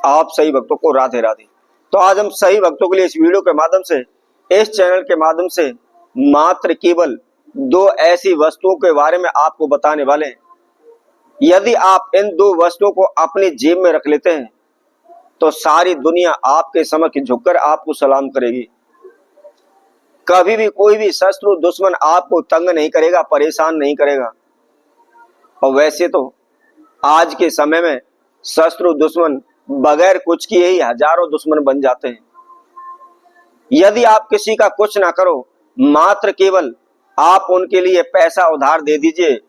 आप सही भक्तों को राधे राधे। तो आज हम सही भक्तों के लिए इस वीडियो के माध्यम से, इस चैनल के माध्यम से मात्र केवल दो ऐसी वस्तुओं के बारे में आपको बताने वाले हैं। यदि आप इन दो वस्तुओं को अपनी जेब में रख लेते हैं तो सारी दुनिया आपके समक्ष झुककर आपको सलाम करेगी। कभी भी कोई भी शत्रु दुश्मन आपको तंग नहीं करेगा, परेशान नहीं करेगा। और वैसे तो आज के समय में शत्रु दुश्मन बगैर कुछ किए ही हजारों दुश्मन बन जाते हैं। यदि आप किसी का कुछ ना करो, मात्र केवल आप उनके लिए पैसा उधार दे दीजिए,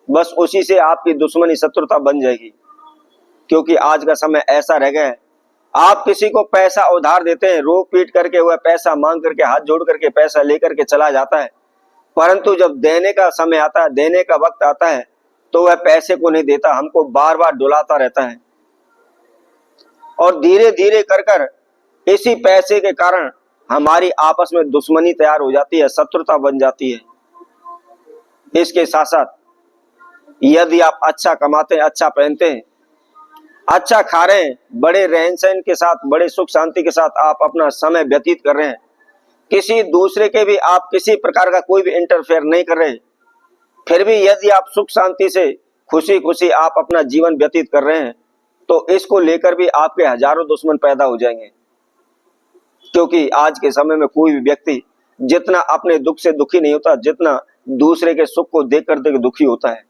बस उसी से आपकी दुश्मनी शत्रुता बन जाएगी। क्योंकि आज का समय ऐसा रह गया है, आप किसी को पैसा उधार देते हैं, रो पीट करके वह पैसा मांग करके, हाथ जोड़ करके पैसा लेकर के चला जाता है, परंतु जब देने का समय आता है, देने का वक्त आता है, तो वह पैसे को नहीं देता, हमको बार बार डुलाता रहता है। और धीरे धीरे कर कर इसी पैसे के कारण हमारी आपस में दुश्मनी तैयार हो जाती है, शत्रुता बन जाती है। इसके साथ साथ यदि आप अच्छा कमाते हैं, अच्छा पहनते हैं, अच्छा खा रहे हैं, बड़े रहन सहन के साथ, बड़े सुख शांति के साथ आप अपना समय व्यतीत कर रहे हैं, किसी दूसरे के भी आप किसी प्रकार का कोई भी इंटरफेयर नहीं कर रहे, फिर भी यदि आप सुख शांति से खुशी खुशी आप अपना जीवन व्यतीत कर रहे हैं, तो इसको लेकर भी आपके हजारों दुश्मन पैदा हो जाएंगे। क्योंकि आज के समय में कोई भी व्यक्ति जितना अपने दुख से दुखी नहीं होता, जितना दूसरे के सुख को देख कर दुखी होता है।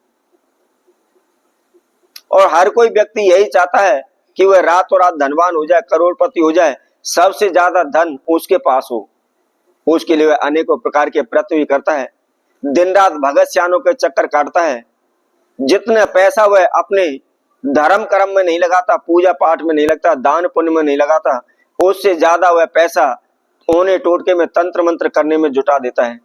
और हर कोई व्यक्ति यही चाहता है कि वह रातों रात धनवान हो जाए, करोड़पति हो जाए, सबसे ज्यादा धन उसके पास हो। उसके लिए वह अनेकों प्रकार के प्रयत्न भी करता है, दिन रात भगत सियानों के चक्कर काटता है। जितना पैसा वह अपने धर्म कर्म में नहीं लगाता, पूजा पाठ में नहीं लगता, दान पुण्य में नहीं लगाता, उससे ज्यादा वह पैसा ओने टोटके में तंत्र मंत्र करने में जुटा देता है।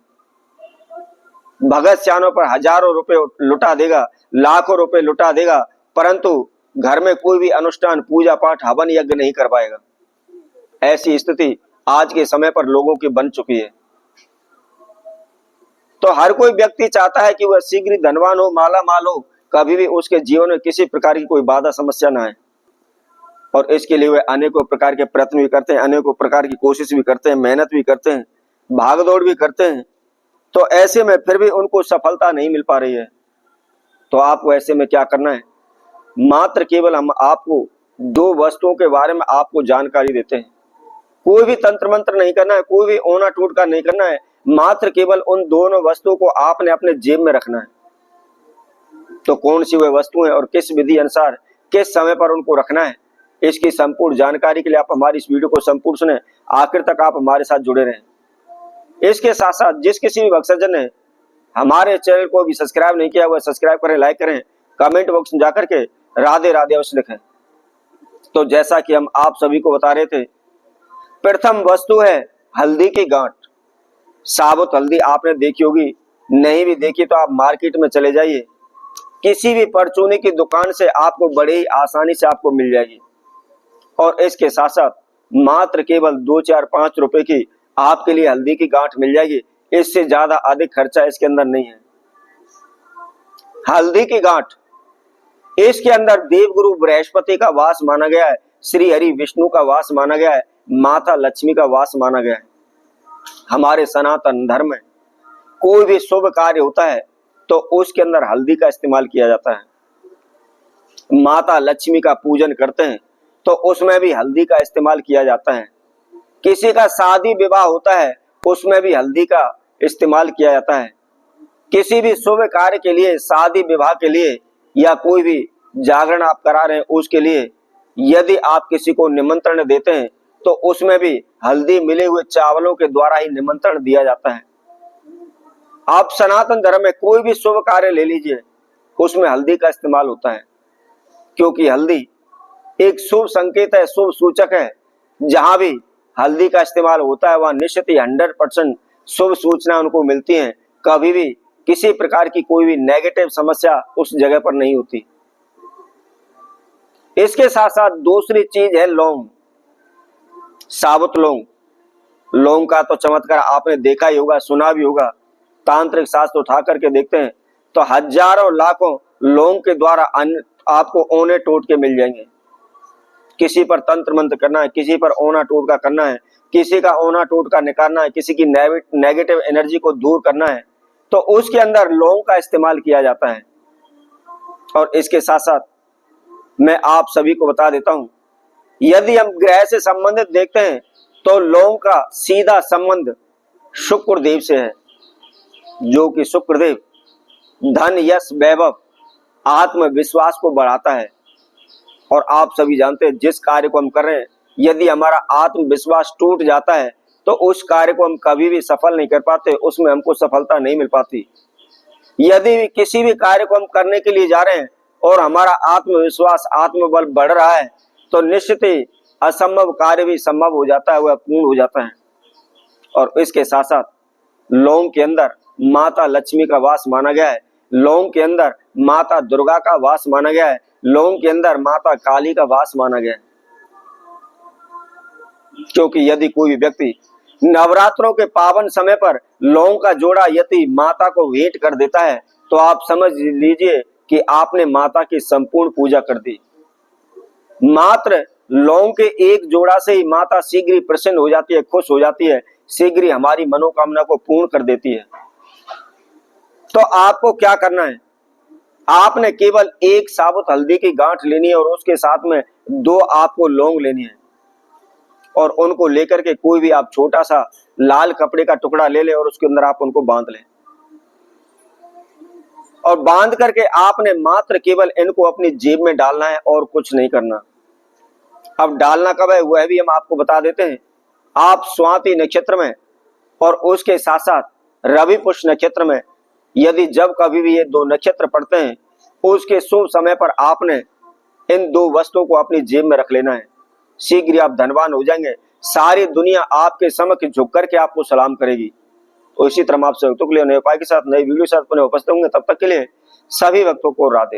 भगत सियानों पर हजारों रुपए लुटा देगा, लाखों रुपए लुटा देगा, परंतु घर में कोई भी अनुष्ठान, पूजा पाठ, हवन यज्ञ नहीं कर पाएगा। ऐसी स्थिति आज के समय पर लोगों की बन चुकी है। तो हर कोई व्यक्ति चाहता है कि वह शीघ्र ही धनवान हो, माला माल हो, कभी भी उसके जीवन में किसी प्रकार की कोई बाधा समस्या ना आए। और इसके लिए वे अनेकों प्रकार के प्रयत्न भी करते हैं, अनेकों प्रकार की कोशिश भी करते हैं, मेहनत भी करते हैं, भागदौड़ भी करते हैं। तो ऐसे में फिर भी उनको सफलता नहीं मिल पा रही है। तो आपको ऐसे में क्या करना है, मात्र केवल हम आपको दो वस्तुओं के बारे में आपको जानकारी देते हैं। कोई भी तंत्र मंत्र नहीं करना है, कोई भी ओना टोटका नहीं करना है, मात्र केवल उन दोनों वस्तुओं को आपने अपने जेब में रखना है। तो कौन सी वह वस्तु है और किस विधि अनुसार किस समय पर उनको रखना है, इसकी संपूर्ण जानकारी के लिए आप हमारी इस वीडियो को संपूर्ण सुने, आखिर तक आप हमारे साथ जुड़े रहें। इसके साथ साथ जिस किसी भी भक्तजन ने हमारे चैनल को भी सब्सक्राइब नहीं किया, वह सब्सक्राइब करें, लाइक करें, कमेंट बॉक्स में जाकर के राधे राधे अवश्य लिखें। तो जैसा कि हम आप सभी को बता रहे थे, प्रथम वस्तु है हल्दी की गांठ। साबुत हल्दी आपने देखी होगी, नहीं भी देखी तो आप मार्केट में चले जाइए, किसी भी परचूनी की दुकान से आपको बड़े ही आसानी से आपको मिल जाएगी। और इसके साथ साथ मात्र केवल 2, 4, 5 रुपए की आपके लिए हल्दी की गांठ मिल जाएगी। इससे ज्यादा अधिक खर्चा इसके अंदर नहीं है। हल्दी की गांठ, इसके अंदर देवगुरु बृहस्पति का वास माना गया है, श्री हरि विष्णु का वास माना गया है, माता लक्ष्मी का वास माना गया है। हमारे सनातन धर्म में कोई भी शुभ कार्य होता है तो उसके अंदर हल्दी का इस्तेमाल किया जाता है। माता लक्ष्मी का पूजन करते हैं तो उसमें भी हल्दी का इस्तेमाल किया जाता है। किसी का शादी विवाह होता है उसमें भी हल्दी का इस्तेमाल किया जाता है। किसी भी शुभ कार्य के लिए, शादी विवाह के लिए, या कोई भी जागरण आप करा रहे हैं उसके लिए यदि आप किसी को निमंत्रण देते हैं तो उसमें भी हल्दी मिले हुए चावलों के द्वारा ही निमंत्रण दिया जाता है। आप सनातन धर्म में कोई भी शुभ कार्य ले लीजिए, उसमें हल्दी का इस्तेमाल होता है। क्योंकि हल्दी एक शुभ संकेत है, शुभ सूचक है। जहां भी हल्दी का इस्तेमाल होता है वहां निश्चित ही 100% शुभ सूचना उनको मिलती है। कभी भी किसी प्रकार की कोई भी नेगेटिव समस्या उस जगह पर नहीं होती। इसके साथ साथ दूसरी चीज है लौंग, साबुत लौंग। लौंग का तो चमत्कार आपने देखा ही होगा, सुना भी होगा। तांत्रिक शास्त्र उठा करके देखते हैं तो हजारों लाखों लौंग के द्वारा आपको ओने टोट के मिल जाएंगे। किसी पर तंत्र मंत्र करना है, किसी पर ओना टोटका करना है, किसी का ओना टोटका निकालना है, किसी की नेगेटिव एनर्जी को दूर करना है, तो उसके अंदर लौंग का इस्तेमाल किया जाता है। और इसके साथ साथ मैं आप सभी को बता देता हूं, यदि हम ग्रह से संबंधित देखते हैं तो लौंग का सीधा संबंध शुक्रदेव से है, जो कि शुक्रदेव धन, यश, वैभव, आत्मविश्वास को बढ़ाता है। और आप सभी जानते हैं, जिस कार्य को हम कर रहे हैं, यदि हमारा आत्मविश्वास टूट जाता है तो उस कार्य को हम कभी भी सफल नहीं कर पाते, उसमें हमको सफलता नहीं मिल पाती। यदि किसी भी कार्य को हम करने के लिए जा रहे हैं और हमारा आत्मविश्वास, आत्मबल बढ़ रहा है, तो निश्चित ही असंभव कार्य भी संभव हो जाता है, वह पूर्ण हो जाता है। और इसके साथ साथ लौंग के अंदर माता लक्ष्मी का वास माना गया है, लौंग के अंदर माता दुर्गा का वास माना गया है, लौंग के अंदर माता काली का वास माना गया है। क्योंकि यदि कोई व्यक्ति नवरात्रों के पावन समय पर लौंग का जोड़ा यदि माता को भेंट कर देता है, तो आप समझ लीजिए कि आपने माता की संपूर्ण पूजा कर दी। मात्र लौंग के एक जोड़ा से ही माता शीघ्र ही प्रसन्न हो जाती है, खुश हो जाती है, शीघ्र ही हमारी मनोकामना को पूर्ण कर देती है। तो आपको क्या करना है, आपने केवल एक साबुत हल्दी की गांठ लेनी है और उसके साथ में 2 आपको लौंग लेनी है, और उनको लेकर के कोई भी आप छोटा सा लाल कपड़े का टुकड़ा ले ले और उसके अंदर आप उनको बांध लें। और बांध करके आपने मात्र केवल इनको अपनी जेब में डालना है और कुछ नहीं करना। अब डालना कब है वह भी हम आपको बता देते हैं। आप स्वाति नक्षत्र में और उसके साथ साथ रवि पुष्य नक्षत्र में, यदि जब कभी भी ये 2 नक्षत्र पड़ते हैं, उसके शुभ समय पर आपने इन 2 वस्तुओं को अपनी जेब में रख लेना है। शीघ्र आप धनवान हो जाएंगे, सारी दुनिया आपके समक्ष झुक करके आपको सलाम करेगी। तो इसी तरह आपसे भक्तों के लिए नए उपाय के साथ नई वीडियो के साथ पुनः उपस्थित होंगे। तब तक के लिए सभी भक्तों को राधे।